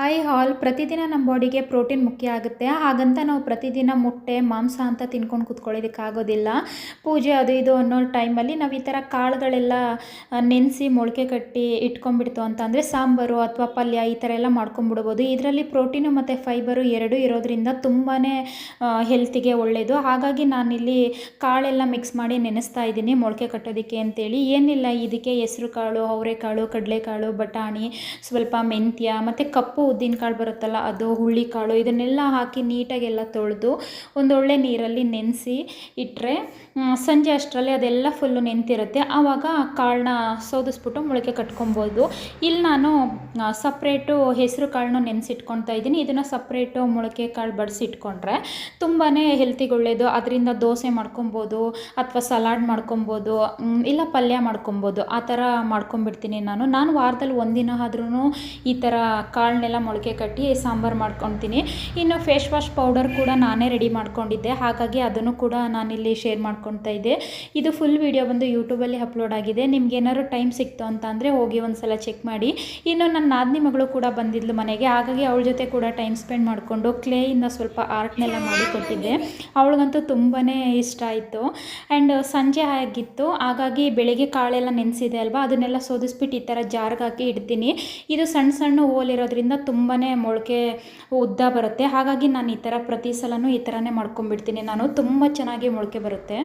Hi ಹಾಲ್ ಪ್ರತಿದಿನ ನಮ್ಮ ಬಾಡಿಗೆ ಪ್ರೋಟೀನ್ ಮುಖ್ಯ ಆಗುತ್ತೆ. ಹಾಗಂತ ನಾವು ಪ್ರತಿದಿನ ಮೊಟ್ಟೆ ಮಾಂಸ ಅಂತ ತಿನ್ಕೊಂಡು ಕೂತ್ಕೊಳ್ಳೋದಕ್ಕಾಗೋದಿಲ್ಲ. ಪೂಜೆ ಅದು ಇದು ಅನ್ನೋ ಟೈಮಲ್ಲಿ ನಾವು ಈ ಥರ ಕಾಳುಗಳೆಲ್ಲ ನೆನೆಸಿ ಮೊಳಕೆ ಕಟ್ಟಿ ಇಟ್ಕೊಂಡ್ಬಿಡ್ತು ಅಂತ ಅಂದರೆ ಸಾಂಬಾರು ಅಥವಾ ಪಲ್ಯ ಈ ಥರ ಎಲ್ಲ ಮಾಡ್ಕೊಂಬಿಡ್ಬೋದು. ಇದರಲ್ಲಿ ಪ್ರೋಟೀನು ಮತ್ತು ಫೈಬರು ಎರಡೂ ಇರೋದ್ರಿಂದ ತುಂಬಾ ಹೆಲ್ತಿಗೆ ಒಳ್ಳೆಯದು. ಹಾಗಾಗಿ ನಾನಿಲ್ಲಿ ಕಾಳೆಲ್ಲ ಮಿಕ್ಸ್ ಮಾಡಿ ನೆನೆಸ್ತಾ ಇದ್ದೀನಿ ಮೊಳಕೆ ಕಟ್ಟೋದಕ್ಕೆ ಅಂತೇಳಿ. ಏನಿಲ್ಲ, ಇದಕ್ಕೆ ಹೆಸರು ಕಾಳು, ಅವರೆಕಾಳು, ಕಡಲೆಕಾಳು, ಬಟಾಣಿ, ಸ್ವಲ್ಪ ಮೆಂತ್ಯ ಮತ್ತು ಕಪ್ಪು ಉದ್ದಿನಕಾಳು ಬರುತ್ತಲ್ಲ ಅದು, ಹುಳ್ಳಿಕಾಳು, ಇದನ್ನೆಲ್ಲ ಹಾಕಿ ನೀಟಾಗೆಲ್ಲ ತೊಳೆದು ಒಂದೊಳ್ಳೆ ನೀರಲ್ಲಿ ನೆನೆಸಿ ಇಟ್ಟರೆ ಸಂಜೆ ಅಷ್ಟರಲ್ಲಿ ಅದೆಲ್ಲ ಫುಲ್ಲು ನೆಂತಿರುತ್ತೆ. ಆವಾಗ ಕಾಳನ್ನ ಸೋದಿಸ್ಬಿಟ್ಟು ಮೊಳಕೆ ಕಟ್ಕೊಬೋದು. ಇಲ್ಲಿ ನಾನು ಸಪ್ರೇಟು ಹೆಸರು ಕಾಳನ್ನು ನೆನೆಸಿಟ್ಕೊಳ್ತಾ ಇದ್ದೀನಿ. ಇದನ್ನು ಸಪ್ರೇಟು ಮೊಳಕೆ ಕಾಳು ಬಡಿಸಿಟ್ಕೊಂಡ್ರೆ ತುಂಬಾ ಹೆಲ್ತಿಗೆ ಒಳ್ಳೆಯದು. ಅದರಿಂದ ದೋಸೆ ಮಾಡ್ಕೊಬೋದು ಅಥವಾ ಸಲಾಡ್ ಮಾಡ್ಕೊಬೋದು, ಇಲ್ಲ ಪಲ್ಯ ಮಾಡ್ಕೊಬೋದು. ಆ ಥರ ಮಾಡ್ಕೊಂಬಿಡ್ತೀನಿ ನಾನು ವಾರದಲ್ಲಿ ಒಂದಿನ ಆದ್ರೂ ಈ ಥರ ಕಾಳನ್ನೆಲ್ಲ ಮೊಳಕೆ ಕಟ್ಟಿ ಸಾಂಬಾರು ಮಾಡ್ಕೊತೀನಿ. ಇನ್ನು ಫೇಸ್ ವಾಶ್ ಪೌಡರ್ ಕೂಡ ನಾನೇ ರೆಡಿ ಮಾಡ್ಕೊಂಡಿದ್ದೆ, ಹಾಗಾಗಿ ಅದನ್ನು ಕೂಡ ನಾನಿಲ್ಲಿ ಶೇರ್ ಮಾಡ್ಕೊತಾ ಇದ್ದೆ. ಇದು ಫುಲ್ ವಿಡಿಯೋ ಬಂದು ಯೂಟ್ಯೂಬಲ್ಲಿ ಅಪ್ಲೋಡ್ ಆಗಿದೆ. ನಿಮ್ಗೆ ಏನಾದ್ರು ಟೈಮ್ ಸಿಕ್ತು ಅಂತ ಅಂದರೆ ಹೋಗಿ ಒಂದು ಸಲ ಚೆಕ್ ಮಾಡಿ. ಇನ್ನು ನನ್ನ ನಾದಿನಿ ಮಗಳು ಕೂಡ ಬಂದಿದ್ಲು ಮನೆಗೆ, ಹಾಗಾಗಿ ಅವಳ ಜೊತೆ ಕೂಡ ಟೈಮ್ ಸ್ಪೆಂಡ್ ಮಾಡಿಕೊಂಡು ಕ್ಲೇಯಿಂದ ಸ್ವಲ್ಪ ಆರ್ಟ್ನೆಲ್ಲ ಮಾಡಿಕೊಟ್ಟಿದ್ದೆ. ಅವಳಿಗಂತೂ ತುಂಬಾ ಇಷ್ಟ ಆಯಿತು. ಆ್ಯಂಡ್ ಸಂಜೆ ಆಗಿತ್ತು, ಹಾಗಾಗಿ ಬೆಳಗ್ಗೆ ಕಾಳೆಲ್ಲ ನೆನೆಸಿದೆ ಅಲ್ವಾ, ಅದನ್ನೆಲ್ಲ ಸೋದಿಸ್ಬಿಟ್ಟು ಈ ಥರ ಜಾರ್ಗೆ ಹಾಕಿ ಇಡ್ತೀನಿ. ಇದು ಸಣ್ಣ ಸಣ್ಣ ಹೋಲಿರೋದ್ರಿಂದ ತುಂಬಾ ಮೊಳಕೆ ಉದ್ದ ಬರುತ್ತೆ. ಹಾಗಾಗಿ ನಾನು ಈ ಥರ ಪ್ರತಿ ಸಲನೂ ಈ ಥರನೇ ಮಾಡ್ಕೊಂಡ್ಬಿಡ್ತೀನಿ. ನಾನು ತುಂಬ ಚೆನ್ನಾಗಿ ಮೊಳಕೆ ಬರುತ್ತೆ.